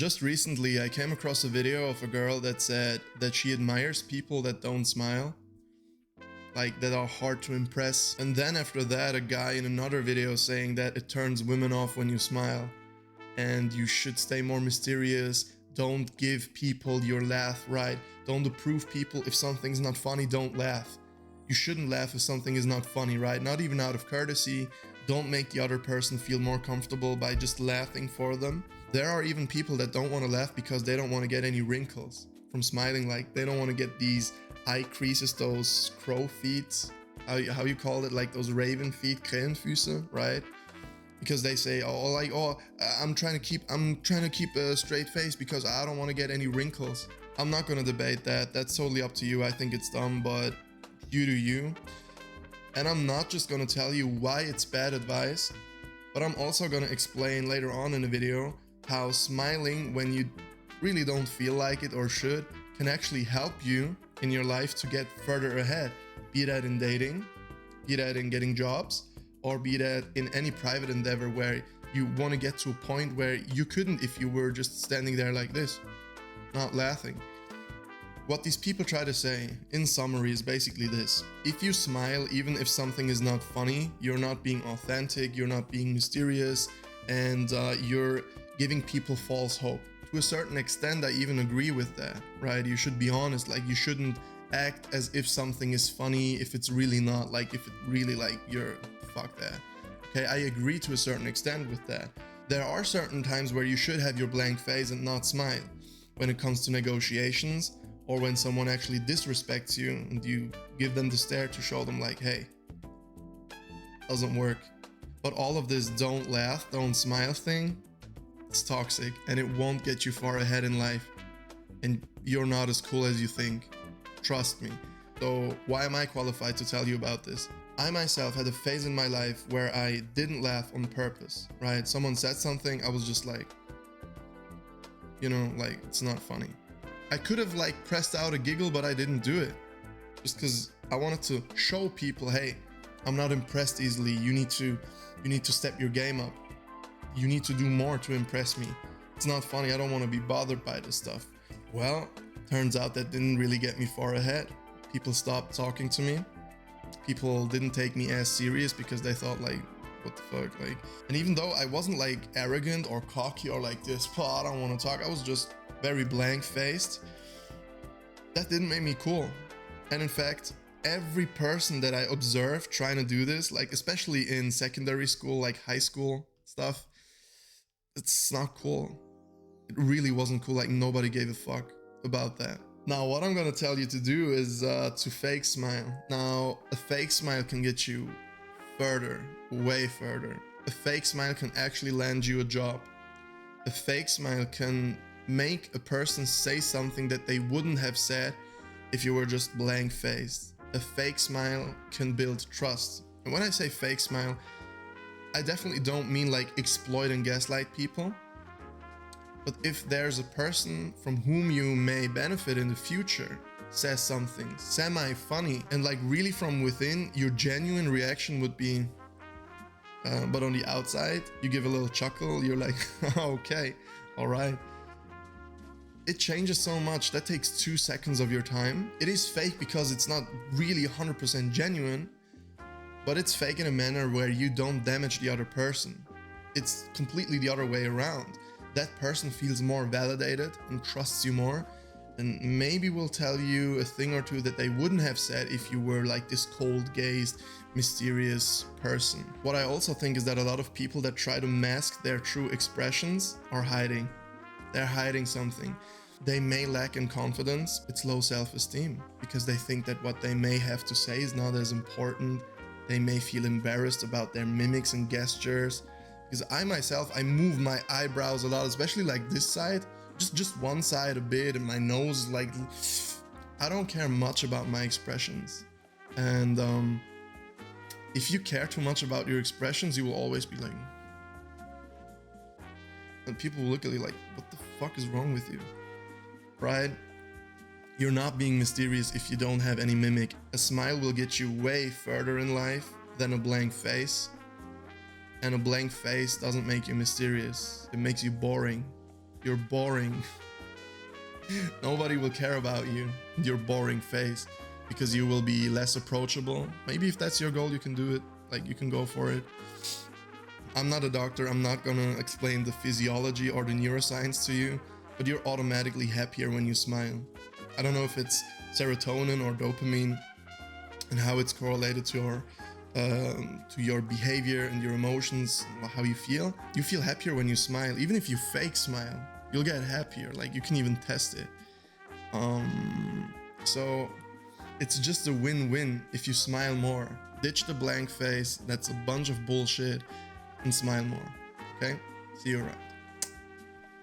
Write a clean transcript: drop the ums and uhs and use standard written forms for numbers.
Just recently, I came across a video of a girl that said that she admires people that don't smile, like that are hard to impress. And then after that, a guy in another video saying that it turns women off when you smile and you should stay more mysterious. Don't give people your laugh, right? Don't approve people. If something's not funny, don't laugh. You shouldn't laugh if something is not funny, right? Not even out of courtesy. Don't make the other person feel more comfortable by just laughing for them. There are even people that don't want to laugh because they don't want to get any wrinkles from smiling. Like they don't want to get these eye creases, those crow feet, how you call it, like those raven feet, Krähenfüße, right? Because they say, I'm trying to keep a straight face because I don't want to get any wrinkles. I'm not going to debate that. That's totally up to you. I think it's dumb, but you do you. And I'm not just going to tell you why it's bad advice, but I'm also going to explain later on in the video how smiling when you really don't feel like it or should can actually help you in your life to get further ahead, be that in dating, be that in getting jobs, or be that in any private endeavor where you want to get to a point where you couldn't if you were just standing there like this, not laughing. What these people try to say, in summary, is basically this. If you smile, even if something is not funny, you're not being authentic, you're not being mysterious, and you're giving people false hope. To a certain extent, I even agree with that, right? You should be honest, like you shouldn't act as if something is funny if it's really not, like if it really like you're, fuck that. Okay, I agree to a certain extent with that. There are certain times where you should have your blank face and not smile. When it comes to negotiations, or when someone actually disrespects you and you give them the stare to show them like, hey, doesn't work. But all of this don't laugh, don't smile thing, it's toxic and it won't get you far ahead in life. And you're not as cool as you think. Trust me. So why am I qualified to tell you about this? I myself had a phase in my life where I didn't laugh on purpose, right? Someone said something, I was just like, like it's not funny. I could have like pressed out a giggle, but I didn't do it. Just because I wanted to show people, hey, I'm not impressed easily. You need to step your game up. You need to do more to impress me. It's not funny. I don't want to be bothered by this stuff. Well, turns out that didn't really get me far ahead. People stopped talking to me. People didn't take me as serious because they thought like, what the fuck? Like, and even though I wasn't like arrogant or cocky or like this, I don't want to talk. I was just very blank-faced. That didn't make me cool. And in fact, every person that I observed trying to do this, like especially in secondary school, like high school stuff, it's not cool. It really wasn't cool. Like nobody gave a fuck about that. Now, what I'm gonna tell you to do is to fake smile. Now, a fake smile can get you further, way further. A fake smile can actually land you a job. A fake smile can make a person say something that they wouldn't have said if you were just blank-faced. A fake smile can build trust. And when I say fake smile, I definitely don't mean like exploit and gaslight people. But if there's a person from whom you may benefit in the future, says something semi-funny, and like really from within, your genuine reaction would be, but on the outside, you give a little chuckle, you're like, okay, all right. It changes so much. That takes 2 seconds of your time. It is fake because it's not really 100% genuine, but it's fake in a manner where you don't damage the other person. It's completely the other way around. That person feels more validated and trusts you more, and maybe will tell you a thing or two that they wouldn't have said if you were like this cold-gazed, mysterious person. What I also think is that a lot of people that try to mask their true expressions are hiding. They're hiding something. They may lack in confidence. It's low self-esteem because they think that what they may have to say is not as important. They may feel embarrassed about their mimics and gestures. Because I myself, I move my eyebrows a lot, especially like this side, just one side a bit, and my nose, like, I don't care much about my expressions. And if you care too much about your expressions, you will always be like, and people will look at you like, what the fuck is wrong with you? Right? You're not being mysterious if you don't have any mimic. A smile will get you way further in life than a blank face. And a blank face doesn't make you mysterious. It makes you boring. You're boring. Nobody will care about you, your boring face, because you will be less approachable. Maybe if that's your goal, you can do it. Like, you can go for it. I'm not a doctor. I'm not gonna explain the physiology or the neuroscience to you, but you're automatically happier when you smile. I don't know if it's serotonin or dopamine and how it's correlated to your behavior and your emotions, how you feel. You feel happier when you smile. Even if you fake smile, you'll get happier. Like, you can even test it. So it's just a win-win if you smile more. Ditch the blank face. That's a bunch of bullshit, and smile more. Okay? See you around.